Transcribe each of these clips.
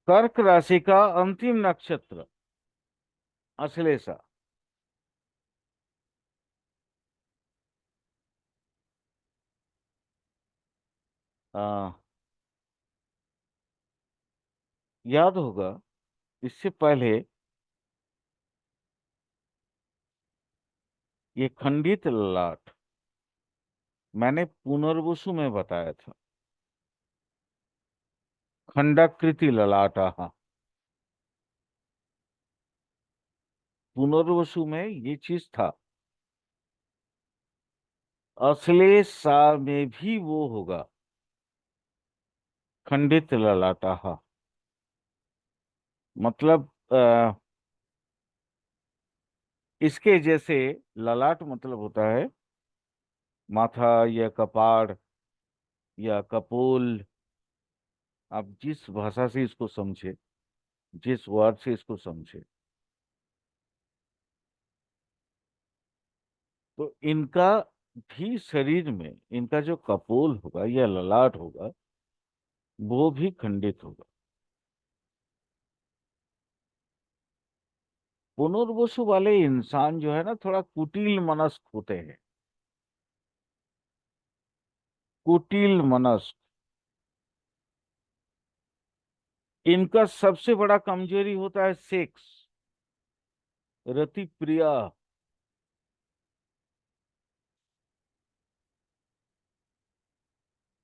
कर्क राशि का अंतिम नक्षत्र अश्लेषा। आ, याद होगा इससे पहले ये खंडित ललाट मैंने पुनर्वसु में बताया था। खंडाकृति ललाट, हाँ। पुनर्वसु में ये चीज था। अश्लेषा में भी वो होगा, खंडित ललाटा, हाँ। मतलब इसके जैसे ललाट मतलब होता है माथा या कपाड़ या कपोल। आप जिस भाषा से इसको समझे, जिस वर्ड से इसको समझे, तो इनका भी शरीर में इनका जो कपोल होगा या ललाट होगा वो भी खंडित होगा। पुनर्वसु वाले इंसान जो है ना थोड़ा कुटिल मनस्क होते हैं। कुटिल मनस्क इनका सबसे बड़ा कमजोरी होता है सेक्स, रति प्रिया।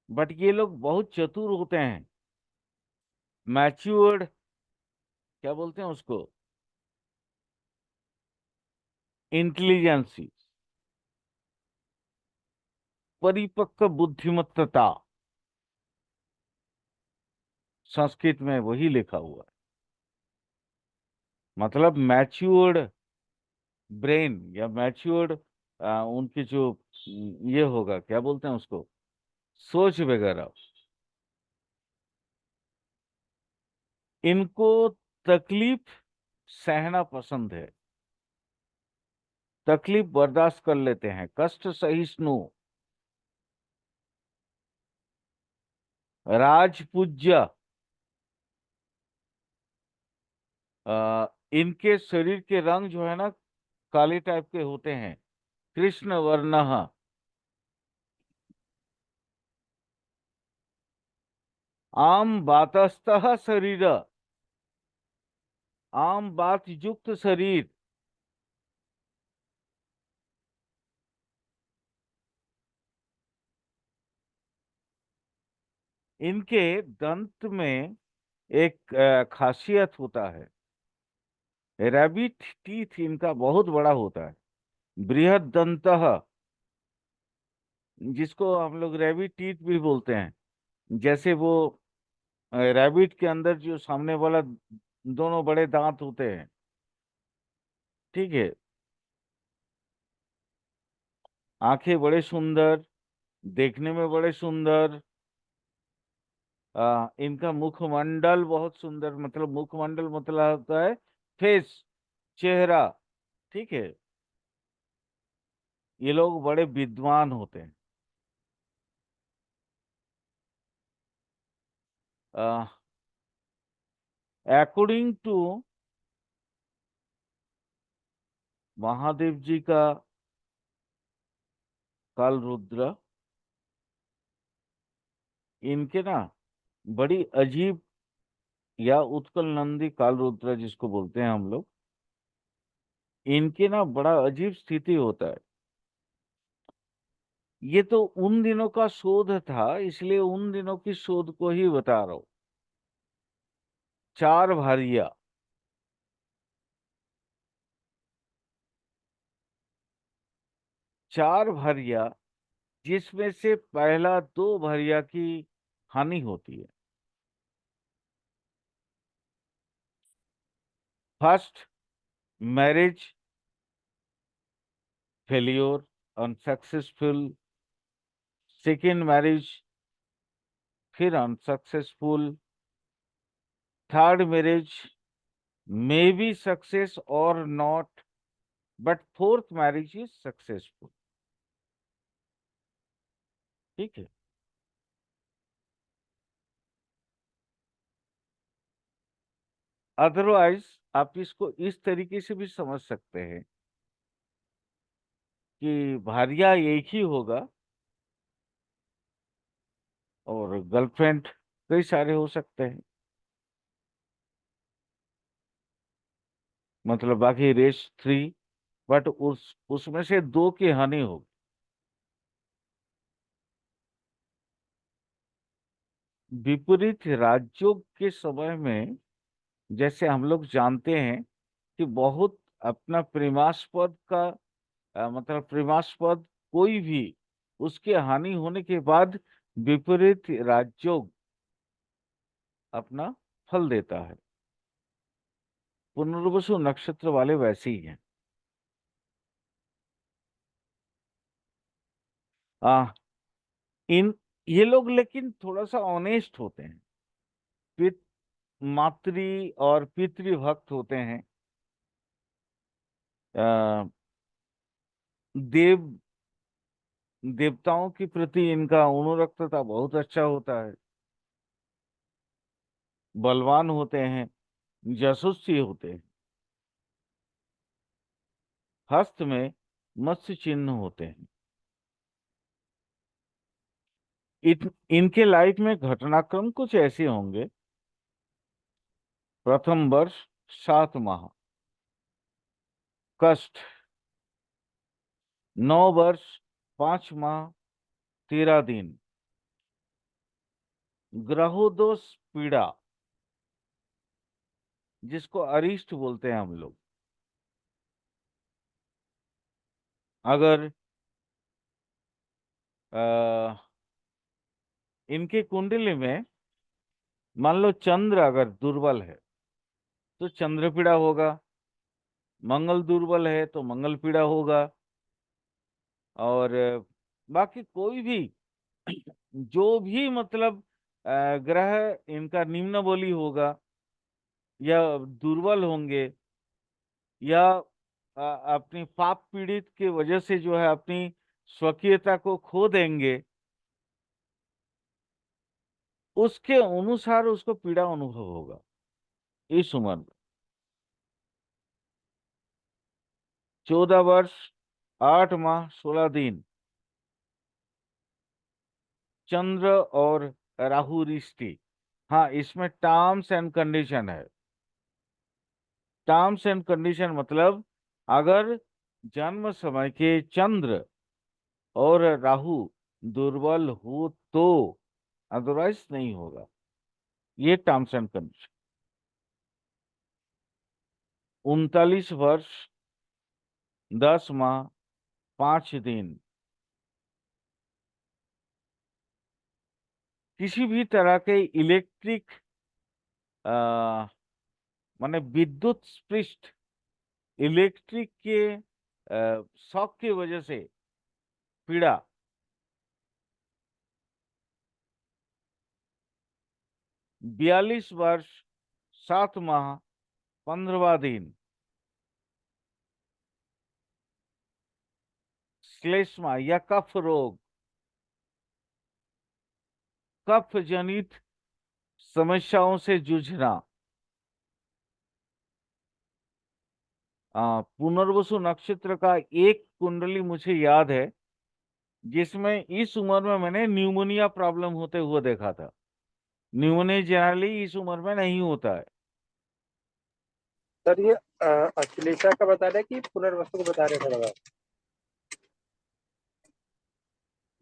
बट ये लोग बहुत चतुर होते हैं, मैच्योर्ड, क्या बोलते हैं उसको, इंटेलिजेंसी, परिपक्व बुद्धिमत्ता। संस्कृत में वही लिखा हुआ है, मतलब मैच्योर्ड ब्रेन या मैच्योर्ड उनकी जो ये होगा, क्या बोलते हैं उसको, सोच वगैरह। इनको तकलीफ सहना पसंद है, तकलीफ बर्दाश्त कर लेते हैं, कष्ट सहिष्णु, राजपूज्य। इनके शरीर के रंग जो है ना काले टाइप के होते हैं, कृष्ण वर्ण। आम बातस्तः शरीर, आम बात युक्त शरीर। इनके दंत में एक खासियत होता है, रैबिट टीथ इनका बहुत बड़ा होता है, बृहद दंतः, जिसको हम लोग रैबिट टीथ भी बोलते हैं। जैसे वो रैबिट के अंदर जो सामने वाला दोनों बड़े दांत होते हैं, ठीक है। आंखें बड़े सुंदर, देखने में बड़े सुंदर। इनका मुखमंडल बहुत सुंदर, मतलब मुखमंडल मतलब होता है फेस, चेहरा, ठीक है। ये लोग बड़े विद्वान होते हैं। अकॉर्डिंग टू महादेव जी का काल रुद्र, इनके ना बड़ी अजीब, या उत्कल नंदी काल रुद्र जिसको बोलते हैं हम लोग, इनके ना बड़ा अजीब स्थिति होता है। ये तो उन दिनों का शोध था, इसलिए उन दिनों की शोध को ही बता रहा हूं। चार भारिया, चार भारिया, जिसमें से पहला दो भारिया की हानि होती है। First marriage failure, unsuccessful. Second marriage फिर unsuccessful. Third marriage may be success और not, but fourth marriage is successful, ठीक है। अदरवाइज आप इसको इस तरीके से भी समझ सकते हैं कि भारिया एक ही होगा और गर्लफ्रेंड कई सारे हो सकते हैं। मतलब बाकी रेस 3, बट उसमें से 2 की हानि होगी। विपरीत राजयोग के समय में जैसे हम लोग जानते हैं कि बहुत अपना प्रेमास्पद का मतलब प्रेमास्पद कोई भी उसके हानि होने के बाद विपरीत राजयोग अपना फल देता है। पुनर्वसु नक्षत्र वाले वैसे ही हैं। आ, इन ये लोग लेकिन थोड़ा सा ऑनेस्ट होते हैं। पित मातृ और पितृभक्त होते हैं। आ, देव देवताओं के प्रति इनका अनुरक्तता बहुत अच्छा होता है। बलवान होते हैं, यशस्वी होते हैं। हस्त में मत्स्य चिन्ह होते हैं। इनके लाइफ में घटनाक्रम कुछ ऐसे होंगे। प्रथम वर्ष 7 माह कष्ट, 9 वर्ष 5 माह 13 दिन ग्रहोदोष पीड़ा, जिसको अरिष्ट बोलते हैं हम लोग। अगर आ, इनके कुंडली में मान लो चंद्र अगर दुर्बल है तो चंद्र पीड़ा होगा। मंगल दुर्बल है तो मंगल पीड़ा होगा। और बाकी कोई भी जो भी मतलब ग्रह इनका निम्न बली होगा या दुर्बल होंगे या अपनी पाप पीड़ित की वजह से जो है अपनी स्वकीयता को खो देंगे, उसके अनुसार उसको पीड़ा अनुभव होगा इस उम्र में। 14 वर्ष 8 माह 16 दिन चंद्र और राहु रिश्ते। हाँ, इसमें टर्म्स एंड कंडीशन है। टर्म्स एंड कंडीशन मतलब अगर जन्म समय के चंद्र और राहु दुर्बल हो तो, अदरवाइज नहीं होगा। ये टर्म्स एंड कंडीशन। 39 वर्ष 10 माह 5 दिन किसी भी तरह के इलेक्ट्रिक माने विद्युत स्पृष्ट इलेक्ट्रिक के शॉक की वजह से पीड़ा। 42 वर्ष 7 माह 15 दिन श्लेष्मा या कफ रोग, कफ जनित समस्याओं से जूझना। पुनर्वसु नक्षत्र का एक कुंडली मुझे याद है जिसमें इस उम्र में मैंने न्यूमोनिया प्रॉब्लम होते हुए देखा था। न्यूमोनिया जनरली इस उम्र में नहीं होता है। सर ये अश्लेषा का बता रहे कि पुनर्वसु को बता रहे थे लगा?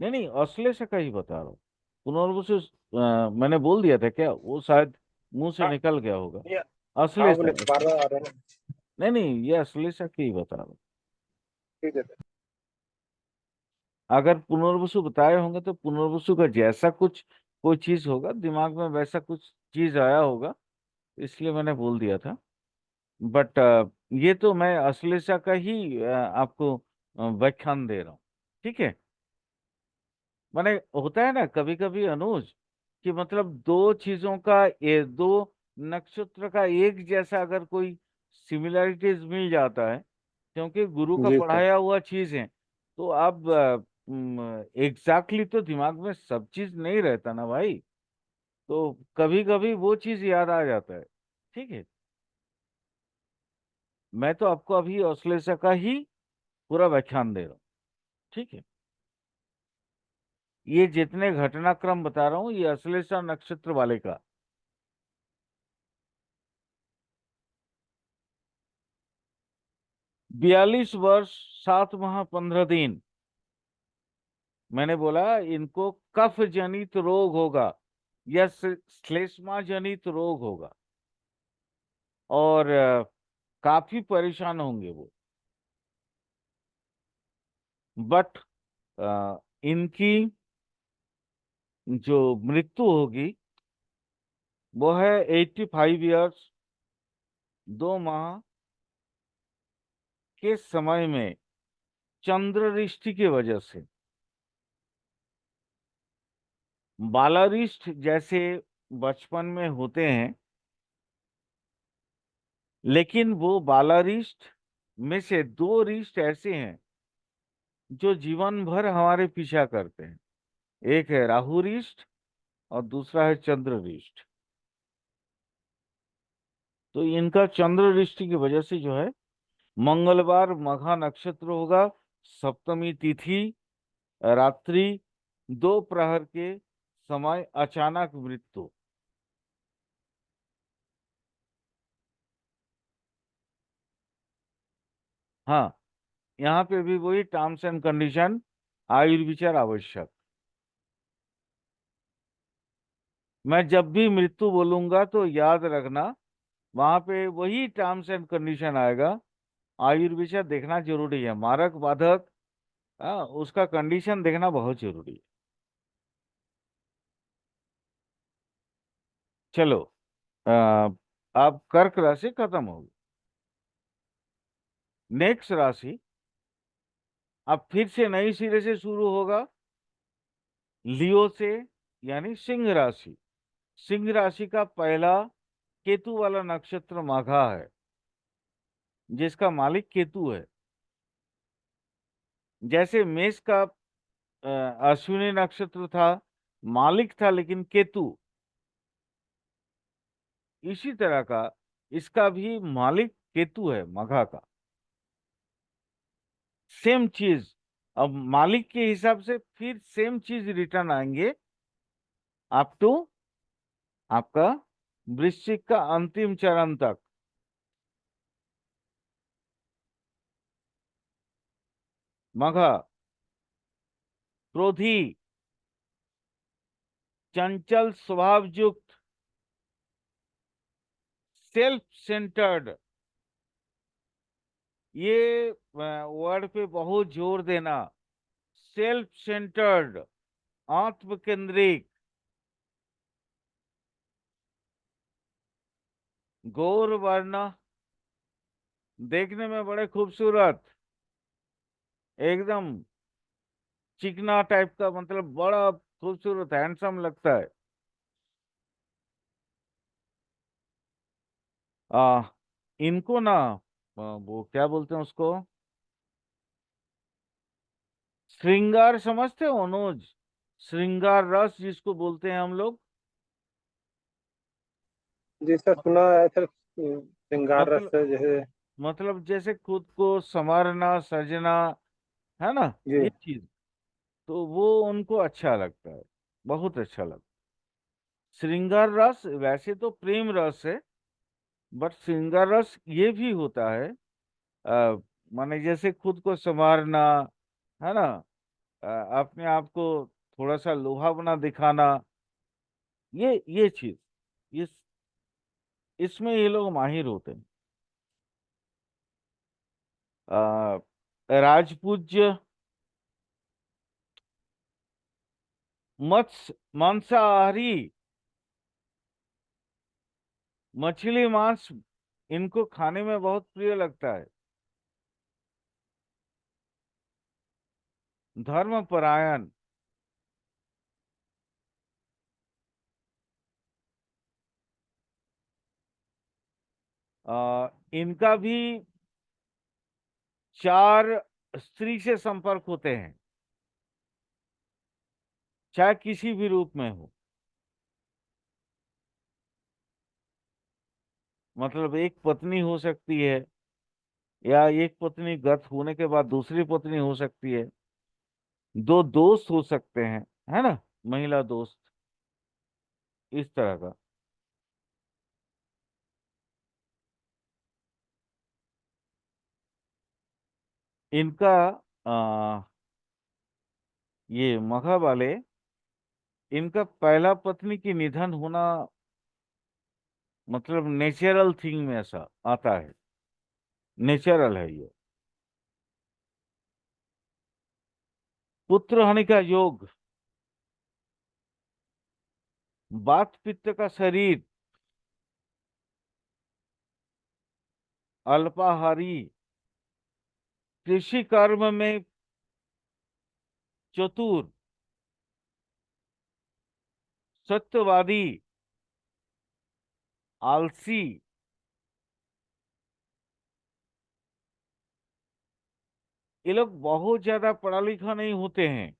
नहीं नहीं, अश्लेषा का ही बता रहा हूँ। पुनर्वसु मैंने बोल दिया था क्या? वो शायद मुंह से हाँ निकल गया होगा। ये हाँ अश्लेषा बोले बार बार आ रहे हैं ना। नहीं नहीं, ये अश्लेषा की ही बता रहा हूँ। ठीक है सर। अगर पुनर्वसु बताए होंगे तो पुनर्वसु का जैसा कुछ कोई चीज होगा दिमाग में, वैसा कुछ चीज आया होगा, इसलिए मैंने बोल दिया था। बट ये तो मैं अश्लेषा का ही आपको व्याख्यान दे रहा हूँ। ठीक है। माने होता है ना कभी कभी अनुज कि मतलब दो चीजों का, ये दो नक्षत्र का एक जैसा अगर कोई सिमिलरिटीज मिल जाता है, क्योंकि गुरु का जी सर। पढ़ाया हुआ चीज है, तो अब एग्जैक्टली तो दिमाग में सब चीज नहीं रहता ना भाई। तो कभी कभी वो चीज याद आ जाता है। ठीक है। मैं तो आपको अभी अश्लेषा का ही पूरा व्याख्यान दे रहा हूँ। ठीक है, ये जितने घटनाक्रम बता रहा हूँ ये अश्लेषा नक्षत्र वाले का। 42 वर्ष 7 माह 15 दिन, मैंने बोला इनको कफ जनित रोग होगा या श्लेष्मा जनित रोग होगा, और काफी परेशान होंगे वो। बट इनकी जो मृत्यु होगी वो है 85 ईयर्स 2 माह के समय में, चंद्ररिष्टि की वजह से। बालारिष्ट जैसे बचपन में होते हैं, लेकिन वो बालारिष्ट में से 2 रिष्ट ऐसे हैं जो जीवन भर हमारे पीछा करते हैं। एक है राहु रिष्ट और दूसरा है चंद्र रिष्ट। तो इनका चंद्र रिष्ट की वजह से जो है, मंगलवार मघा नक्षत्र होगा, सप्तमी तिथि, रात्रि 2 प्रहर के समय अचानक मृत्यु। हाँ, यहाँ पे भी वही टर्म्स एंड कंडीशन, आयुर्विचार आवश्यक। मैं जब भी मृत्यु बोलूंगा तो याद रखना, वहां पे वही टर्म्स एंड कंडीशन आएगा। आयुर्विचार देखना जरूरी है, मारक बाधक, उसका कंडीशन देखना बहुत जरूरी है। चलो, अ, अब कर्क राशि खत्म होगी। नेक्स्ट राशि अब फिर से नई सिरे से शुरू होगा, लियो से, यानी सिंह राशि। सिंह राशि का पहला केतु वाला नक्षत्र माघा है, जिसका मालिक केतु है। जैसे मेष का अश्विनी नक्षत्र था, मालिक था लेकिन केतु, इसी तरह का इसका भी मालिक केतु है मघा का। सेम चीज, अब मालिक के हिसाब से फिर सेम चीज रिटर्न आएंगे अप टू आपका वृश्चिक का अंतिम चरण तक। मघा क्रोधी, चंचल स्वभाव युक्त, सेल्फ सेंटर्ड, ये वर्ड पे बहुत जोर देना। सेल्फ सेंटर्ड, आत्म केंद्रित, गौर वर्ण, देखने में बड़े खूबसूरत, एकदम चिकना टाइप का, मतलब बड़ा खूबसूरत हैंडसम लगता है। आ इनको ना, वो क्या बोलते हैं उसको, श्रृंगार समझते हो अनुज? श्रृंगार रस जिसको बोलते हैं हम लोग। जी सर, सुना है सर, श्रृंगार रस मतलब जैसे। मतलब जैसे खुद को संवारना, सजना, है ना, जी। ये चीज, तो वो उनको अच्छा लगता है, बहुत अच्छा लगता है। श्रृंगार रस वैसे तो प्रेम रस है, बट श्रृंगार रस ये भी होता है, आ, माने जैसे खुद को संवारना, है ना, अपने आप को थोड़ा सा लुभावना दिखाना, ये चीज, इस इसमें ये लोग माहिर होते हैं। राजपूज्य, मत्स्य मांसाहारी, मछली मांस इनको खाने में बहुत प्रिय लगता है। धर्मपरायण, इनका भी 4 स्त्री से संपर्क होते हैं, चाहे किसी भी रूप में हो। मतलब एक पत्नी हो सकती है, या एक पत्नी गत होने के बाद दूसरी पत्नी हो सकती है, दो दोस्त हो सकते हैं, है ना, महिला दोस्त, इस तरह का। इनका आ, ये मघा वाले, इनका पहला पत्नी की निधन होना मतलब नेचुरल थिंग में ऐसा आता है, नेचुरल है ये। पुत्र हानि का योग, वात पित्त का शरीर, अल्पाहारी, कृषि कर्म में चतुर, सत्यवादी, आलसी। ये लोग बहुत ज्यादा पढ़ा लिखा नहीं होते हैं,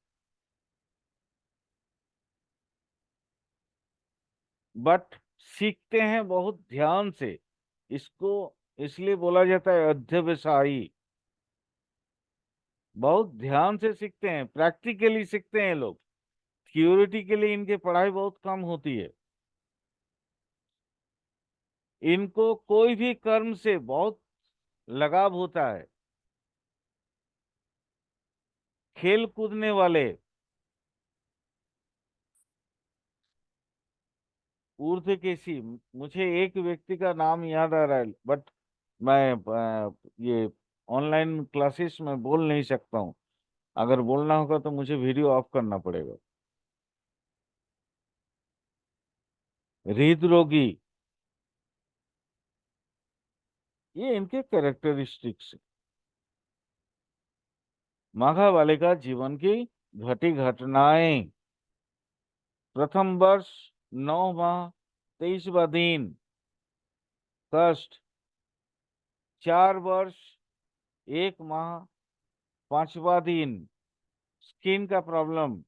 बट सीखते हैं बहुत ध्यान से। इसको इसलिए बोला जाता है अध्यवसायी। बहुत ध्यान से सीखते हैं, प्रैक्टिकली सीखते हैं लोग। थ्योरिटी के लिए इनकी पढ़ाई बहुत कम होती है। इनको कोई भी कर्म से बहुत लगाव होता है। खेल कूदने वाले, ऊर्ध्वकेशी। मुझे एक व्यक्ति का नाम याद आ रहा है, बट मैं ये ऑनलाइन क्लासेस में बोल नहीं सकता हूँ। अगर बोलना होगा तो मुझे वीडियो ऑफ करना पड़ेगा। हृदरोगी, ये इनके कैरेक्टरिस्टिक्स। माघा वाले का जीवन की घटी घटनाएं। प्रथम वर्ष 9 माह 23वां दिन कष्ट। 4 वर्ष 1 माह 5वां दिन स्किन का प्रॉब्लम।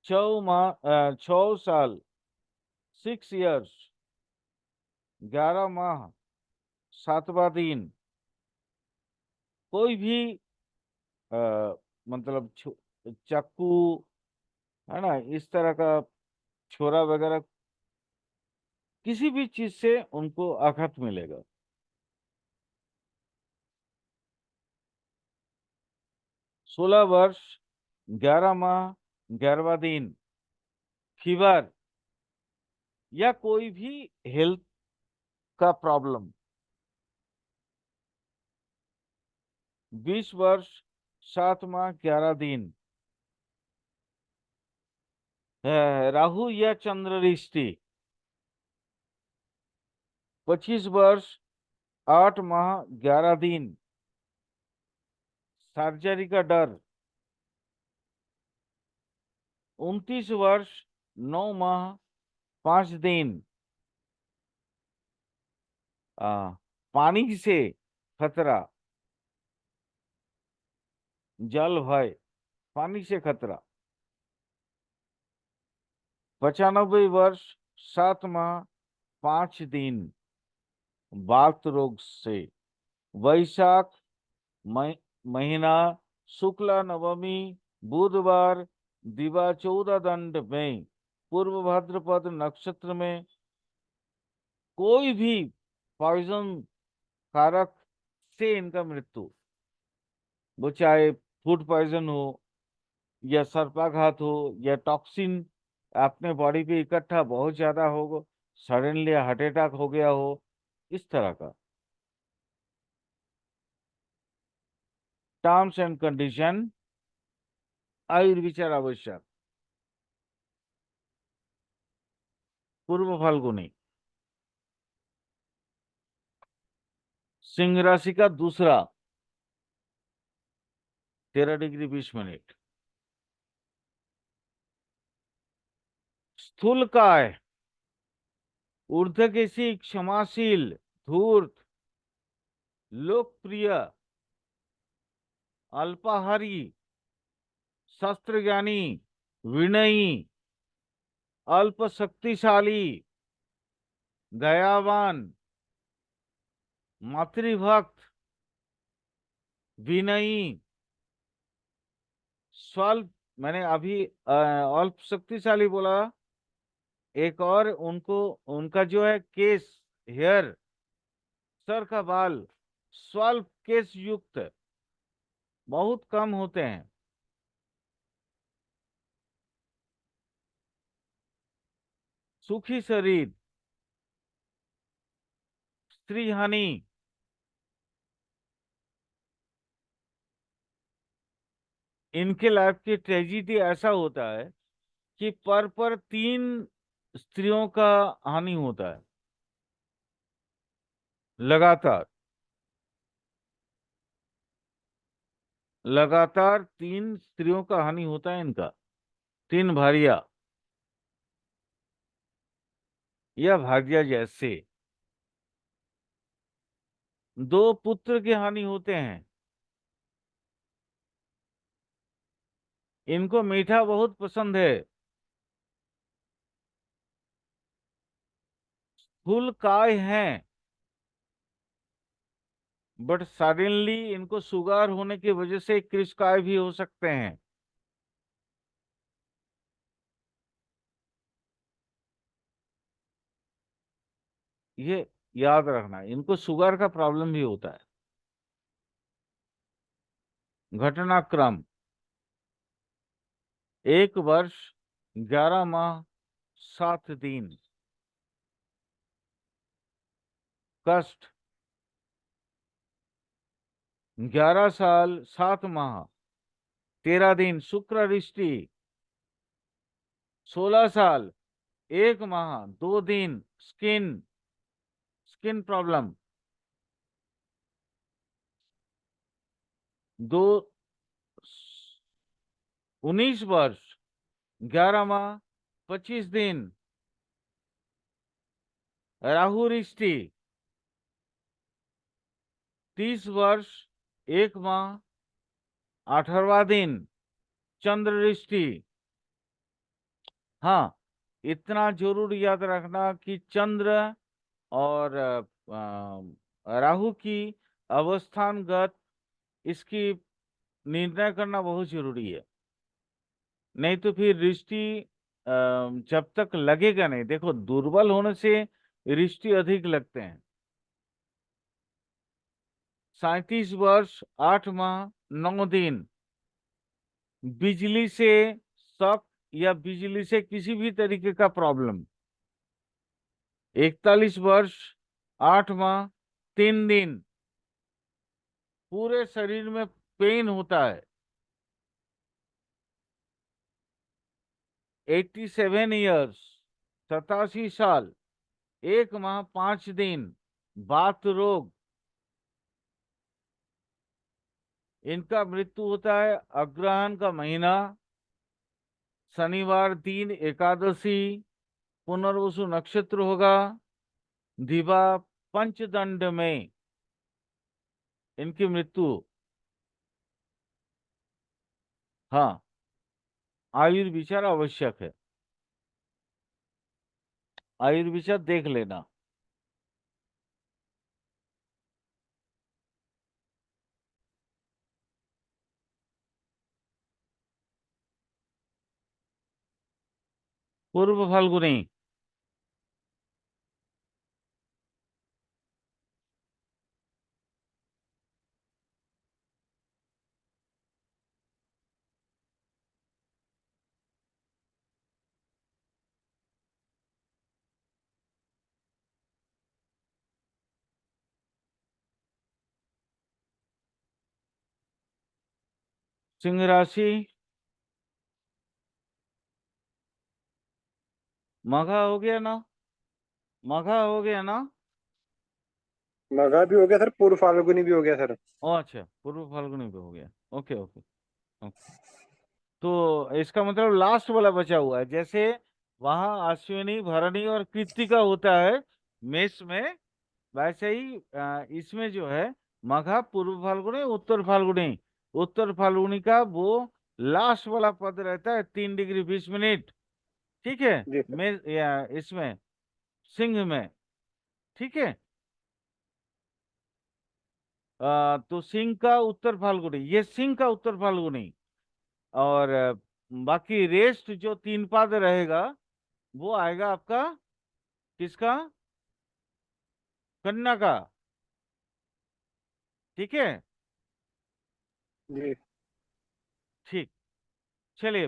6 साल 6 years 11 माह 7वां दिन। कोई भी आ, मतलब चाकू, है ना, इस तरह का छोरा वगैरह, किसी भी चीज से उनको आघात मिलेगा। 16 वर्ष 11 माह 11वां दिन फीवर, या कोई भी हेल्थ का प्रॉब्लम। 20 वर्ष 7 माह 11 दिन राहु या चंद्र दृष्टि। 25 वर्ष 8 माह 11 दिन सर्जरी का डर। 29 वर्ष 9 माह 5 दिन आ, पानी से खतरा, जल भय, पानी से खतरा। 95 वर्ष 7 माह 5 दिन वात रोग से। वैशाख महीना शुक्ला नवमी बुधवार दिवा 14 दंड में पूर्व भाद्रपद नक्षत्र में कोई भी पॉइजन कारक से इनका मृत्यु, वो चाहे फूड पॉइजन हो या सर्पाघात हो या टॉक्सिन अपने बॉडी पे इकट्ठा बहुत ज्यादा हो, सडनली हार्ट अटैक हो गया हो, इस तरह का। टर्म्स एंड कंडीशन आयुर्विचार आवश्यक। पूर्व फाल्गुनी, सिंह राशि का दूसरा, 13 डिग्री 20 मिनट। स्थूल काय, ऊर्ध्वकेशी, क्षमाशील, धूर्त, लोकप्रिय, अल्पाहारी, शस्त्र ज्ञानी, विनयी, अल्प शक्तिशाली, दयावान, मातृभक्त, विनयी, स्वल्प, मैंने अभी अल्प शक्तिशाली बोला। एक और उनको, उनका जो है केस, हेयर, सर का बाल स्वल्प केस युक्त, बहुत कम होते हैं। सुखी शरीर, स्त्री हानि। इनके लाइफ की ट्रेजिडी ऐसा होता है कि पर 3 स्त्रियों का हानि होता है लगातार। लगातार 3 स्त्रियों का हानि होता है इनका, 3 भारिया या भाग्य जैसे। 2 पुत्र की हानि होते हैं। इनको मीठा बहुत पसंद है। फुल काय हैं, बट सडनली इनको शुगर होने की वजह से कृष्णकाय भी हो सकते हैं। ये याद रखना, इनको शुगर का प्रॉब्लम भी होता है। घटनाक्रम: 1 वर्ष 11 माह 7 दिन। कष्ट: 11 साल 7 माह 13 दिन। शुक्र दृष्टि: 16 साल 1 माह 2 दिन। स्किन, स्किन प्रॉब्लम: दो 19 वर्ष 11 माह 25 दिन। राहु दृष्टि: 30 वर्ष 1 माह 18वां दिन। चंद्र दृष्टि: हाँ, इतना जरूर याद रखना कि चंद्र और राहु की अवस्थानगत, इसकी निर्णय करना बहुत जरूरी है। नहीं तो फिर दृष्टि जब तक लगेगा नहीं, देखो दुर्बल होने से दृष्टि अधिक लगते हैं। 37 वर्ष 8 माह 9 दिन। बिजली से शॉक या बिजली से किसी भी तरीके का प्रॉब्लम। 41 वर्ष 8 माह 3 दिन। पूरे शरीर में पेन होता है। 87 ईयर्स 87 साल 1 माह 5 दिन। बात रोग। इनका मृत्यु होता है अग्रहण का महीना, शनिवार दिन, एकादशी, पुनर्वसु नक्षत्र होगा, दिवा पंचदंड में इनकी मृत्यु। हाँ, आयुर्विचार आवश्यक है। आयुर्विचार देख लेना। पूर्व फाल्गुनी, सिंह राशि, मघा हो गया ना? मघा हो गया ना? मघा भी हो गया सर, पूर्व फाल्गुनी भी हो गया सर। ओ अच्छा, पूर्व फाल्गुनी पे हो गया। Okay okay okay. तो इसका मतलब लास्ट वाला बचा हुआ है। जैसे वहां अश्विनी, भरणी और कृत्तिका होता है मेष में, वैसे ही इसमें जो है मघा, पूर्व फाल्गुनी, उत्तर फाल्गुनी। उत्तर फाल्गुनी का वो लास्ट वाला पद रहता है 3 डिग्री 20 मिनट। ठीक है, जी सर। में या इसमें सिंह में। ठीक है। तो सिंह का उत्तर फाल्गुनी, ये सिंह का उत्तर फाल्गुनी। और बाकी रेस्ट जो तीन पाद रहेगा वो आएगा आपका किसका? कन्या का। ठीक है। जी। ठीक। चलिए,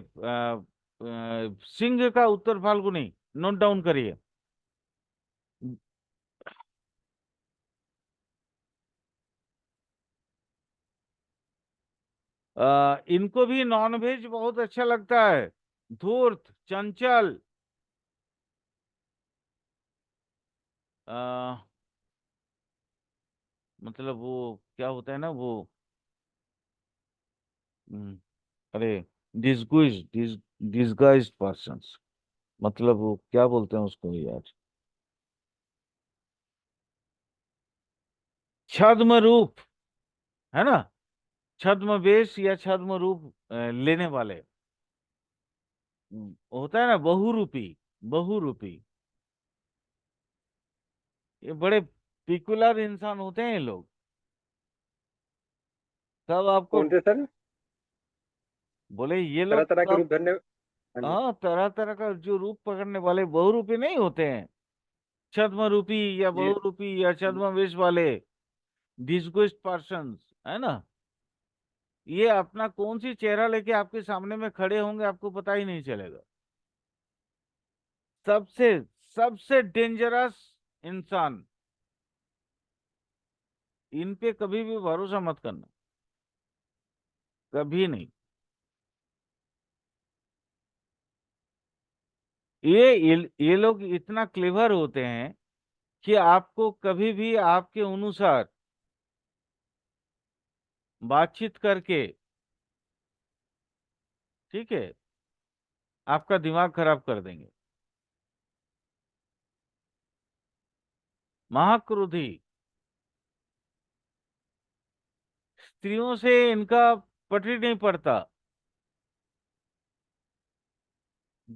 सिंह का उत्तर फाल्गुनी नोट डाउन करिए। इनको भी नॉनवेज बहुत अच्छा लगता है। धूर्त, चंचल, आ, मतलब वो क्या होता है ना वो, हम्म, अरे, डिस्गुइज डिस्गाइज्ड पर्सन्स, मतलब वो क्या बोलते हैं उसको यार, छद्म रूप, है ना? छद्म वेश या छद्म रूप लेने वाले, होता है ना बहुरूपी। बहुरूपी, ये बड़े पिकुलर इंसान होते हैं ये लोग। कब आपको कौन से सर? बोले ये तरह लोग तरह के कब, रूप धरने। हाँ जी। हाँ, तरह तरह का जो रूप पकड़ने वाले बहुरूपी नहीं होते हैं, छद्म रूपी या जी। बहुरूपी या छद्म वेश वाले, डिस्गुइस्ड पर्सन्स, है ना? ये अपना कौन सी चेहरा लेके आपके सामने में खड़े होंगे आपको पता ही नहीं चलेगा। सबसे सबसे डेंजरस इंसान, इन पे कभी भी भरोसा मत करना, कभी नहीं। ये लोग इतना क्लेवर होते हैं कि आपको कभी भी आपके अनुसार बातचीत करके, ठीक है, आपका दिमाग खराब कर देंगे। महाक्रोधी, स्त्रियों से इनका पटरी नहीं पड़ता,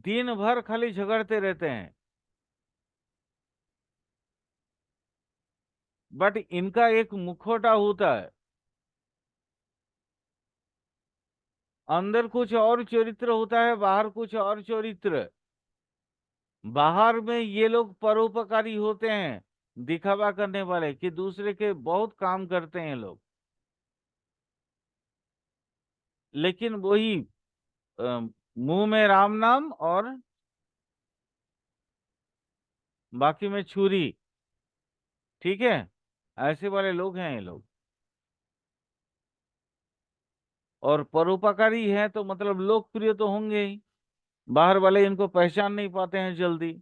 दिन भर खाली झगड़ते रहते हैं। बट इनका एक मुखौटा होता है, अंदर कुछ और चरित्र होता है, बाहर कुछ और चरित्र। बाहर में ये लोग परोपकारी होते हैं, दिखावा करने वाले कि दूसरे के बहुत काम करते हैं लोग, लेकिन वही मुंह में राम नाम और बाकी में छुरी। ठीक है, ऐसे वाले लोग हैं ये लोग। और परोपकारी हैं तो मतलब लोकप्रिय तो होंगे ही, बाहर वाले इनको पहचान नहीं पाते हैं जल्दी।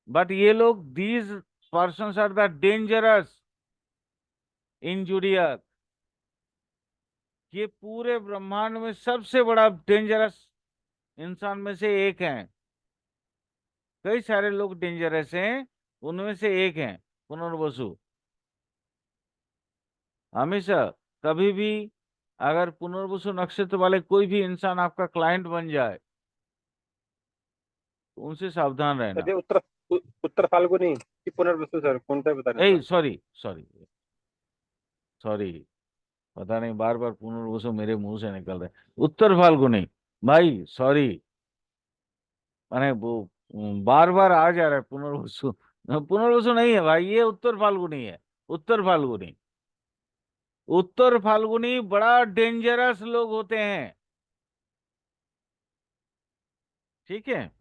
बट ये लोग, these persons are the dangerous in zodiac. ये पूरे ब्रह्मांड में सबसे बड़ा डेंजरस इंसान में से एक हैं। कई सारे लोग डेंजरस हैं, उनमें से एक हैं पुनर्वसु। हमेशा, कभी भी, अगर पुनर्वसु नक्षत्र वाले कोई भी इंसान आपका क्लाइंट बन जाए तो उनसे सावधान सर रहना। ये उत्तर फाल्गुनी की पुनर्वसु सर कौन सा बता रहे ए हैं सॉरी, सॉरी, सॉरी, पता नहीं बार बार पुनर्वसु मेरे मुंह से निकल रहे, उत्तर फाल्गुनी। भाई सॉरी, मैंने वो बार बार आ जा रहा है पुनर्वसु। पुनर्वसु नहीं है भाई, ये उत्तर फाल्गुनी है। उत्तर फाल्गुनी, उत्तर फाल्गुनी बड़ा डेंजरस लोग होते हैं। ठीक है।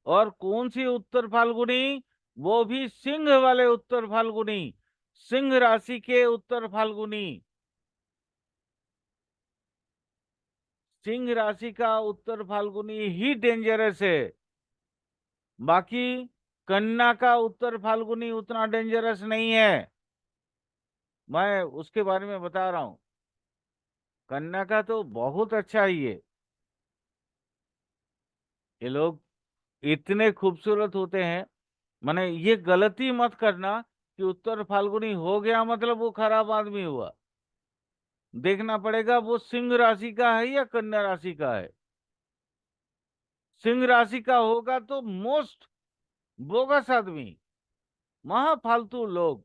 और कौन सी उत्तर फाल्गुनी? वो भी सिंह वाले उत्तर फाल्गुनी, सिंह राशि के उत्तर फाल्गुनी। सिंह राशि का उत्तर फाल्गुनी ही डेंजरस है। बाकी कन्या का उत्तर फाल्गुनी उतना डेंजरस नहीं है, मैं उसके बारे में बता रहा हूं। कन्या का तो बहुत अच्छा ही है। ये लोग इतने खूबसूरत होते हैं, माने ये गलती मत करना कि उत्तर फाल्गुनी हो गया मतलब वो खराब आदमी हुआ। देखना पड़ेगा वो सिंह राशि का है या कन्या राशि का है। सिंह राशि का होगा तो मोस्ट बोगस आदमी, महा फालतू लोग,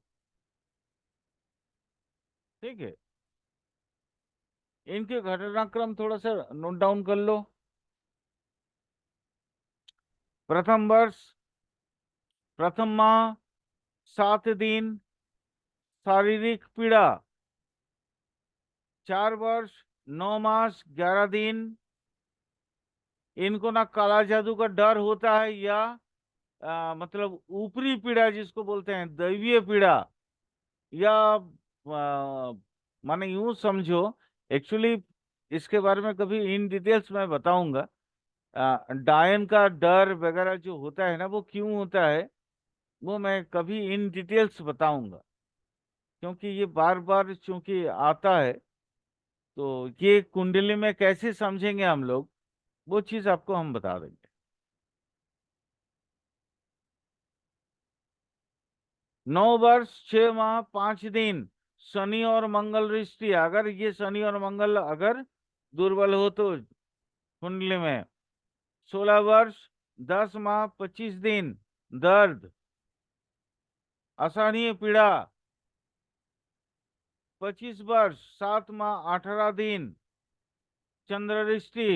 ठीक है, इनके घटनाक्रम थोड़ा सा नोट डाउन कर लो। प्रथम वर्ष, प्रथम माह, 7 दिन शारीरिक पीड़ा। 4 वर्ष, 9 मास, 11 दिन। इनको ना काला जादू का डर होता है, या मतलब ऊपरी पीड़ा जिसको बोलते हैं दैवीय पीड़ा, या माने यूं समझो, एक्चुअली इसके बारे में कभी इन डिटेल्स मैं बताऊंगा। डायन का डर वगैरह जो होता है ना, वो क्यों होता है, वो मैं कभी इन डिटेल्स बताऊंगा। क्योंकि ये बार बार चूंकि आता है, तो ये कुंडली में कैसे समझेंगे हम लोग, वो चीज आपको हम बता देंगे। 9 वर्ष, 6 माह, 5 दिन शनि और मंगल दृष्टि। अगर ये शनि और मंगल अगर दुर्बल हो तो कुंडली में। 16 वर्ष, 10 माह, 25 दिन दर्द, असहनीय पीड़ा। 25 वर्ष, 7 माह, 18 दिन चंद्र दृष्टि।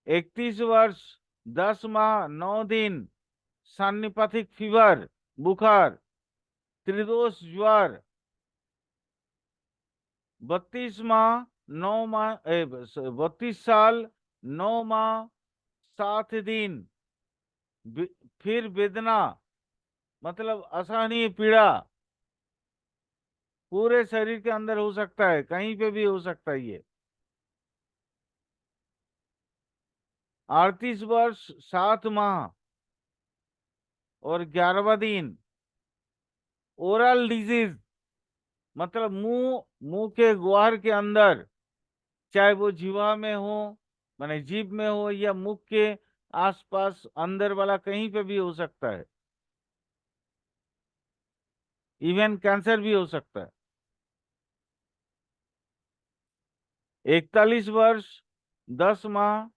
31 वर्ष, 10 माह, 9 दिन सान्निपातिक फीवर, बुखार, त्रिदोष ज्वर। 32 माह, 9 माह, 32 साल, 9 माह, 7 दिन फिर वेदना, मतलब असहनीय पीड़ा पूरे शरीर के अंदर हो सकता है, कहीं पे भी हो सकता है ये। 38 वर्ष, 7 माह और 11वां दिन ओरल डिजीज, मतलब मुंह मुंह के गुहार के अंदर, चाहे वो जीवा में हो, माने जीभ में हो, या मुख के आसपास अंदर वाला कहीं पे भी हो सकता है। इवन कैंसर भी हो सकता है। 41 वर्ष, 10 माह,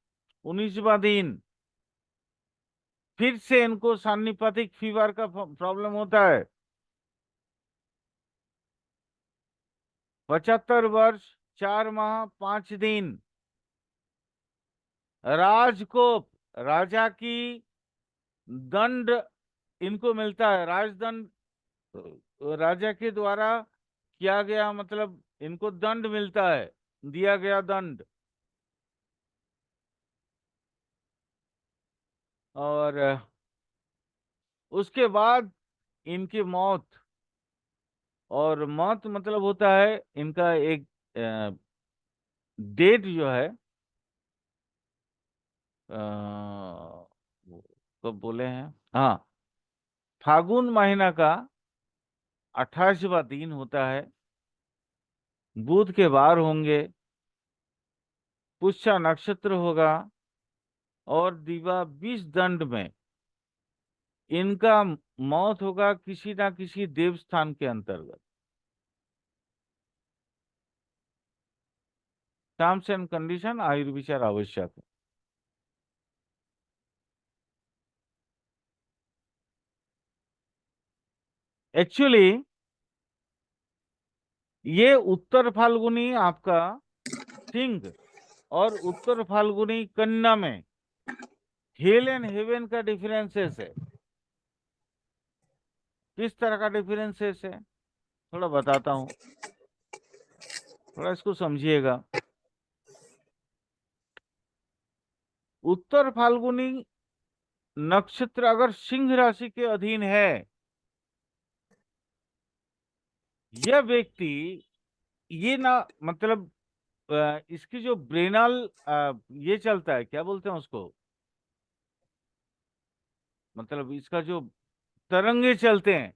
19वां दिन फिर से इनको सान्निपातिक फीवर का प्रॉब्लम होता है। 75 वर्ष, 4 माह, 5 दिन राजकोप, राजा की दंड इनको मिलता है, राजदंड, राजा के द्वारा किया गया, मतलब इनको दंड मिलता है, दिया गया दंड। और उसके बाद इनकी मौत। और मौत मतलब होता है इनका एक डेट जो है, अ, कब बोले हैं, हाँ, फागुन महीना का 28वां दिन होता है। बुध के वार होंगे, पुष्य नक्षत्र होगा, और दिवा 20 दंड में इनका मौत होगा किसी ना किसी देवस्थान के अंतर्गत। टर्म्स एंड कंडीशन आयुर्विचार आवश्यक है। एक्चुअली ये उत्तर फाल्गुनी आपका सिंह और उत्तर फाल्गुनी कन्या में हेल एंड हेवन का डिफरेंसेस है। किस तरह का डिफरेंसेस है, थोड़ा बताता हूं, थोड़ा इसको समझिएगा। उत्तर फाल्गुनी नक्षत्र अगर सिंह राशि के अधीन है, यह व्यक्ति, ये ना, मतलब इसकी जो ब्रेनल ये चलता है, क्या बोलते हैं उसको, मतलब इसका जो तरंगे चलते हैं,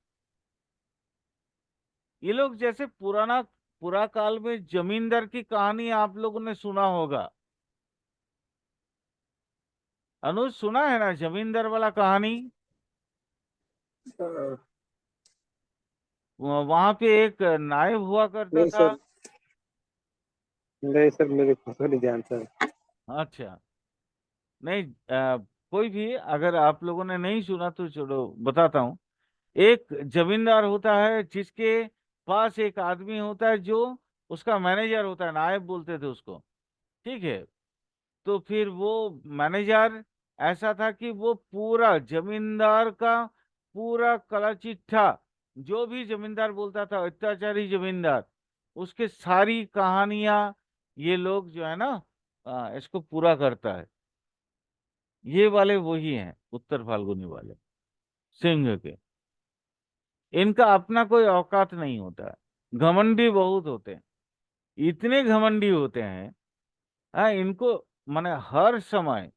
ये लोग जैसे पुरा काल में जमींदार की कहानी आप लोगों ने सुना होगा। अनुज, सुना है ना जमींदार वाला कहानी? वहां पे एक नायब हुआ करता नहीं था। सर, नहीं सर, मेरे को तो नहीं जानता। अच्छा, नहीं, कोई भी अगर आप लोगों ने नहीं सुना तो चलो बताता हूँ। एक जमींदार होता है जिसके पास एक आदमी होता है जो उसका मैनेजर होता है, नायब बोलते थे उसको, ठीक है। तो फिर वो मैनेजर ऐसा था कि वो पूरा जमींदार का पूरा कला चिट्ठा, जो भी जमींदार बोलता था, अत्याचारी जमींदार, उसके सारी कहानियां ये लोग जो है ना, इसको पूरा करता है। ये वाले वही हैं उत्तर फाल्गुनी वाले, सिंह के। इनका अपना कोई औकात नहीं होता है, घमंडी बहुत होते हैं, इतने घमंडी होते हैं। इनको माने हर समय,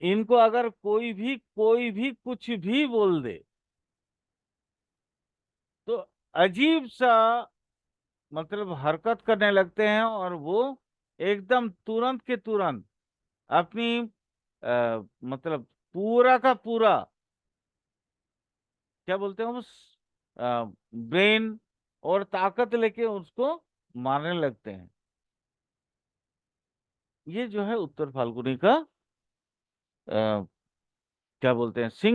इनको अगर कोई भी कुछ भी बोल दे तो अजीब सा मतलब हरकत करने लगते हैं, और वो एकदम तुरंत के तुरंत अपनी मतलब पूरा का पूरा, क्या बोलते हैं उस, ब्रेन और ताकत लेके उसको मारने लगते हैं। ये जो है उत्तर फाल्गुनी का, अ, क्या बोलते हैं, सिंह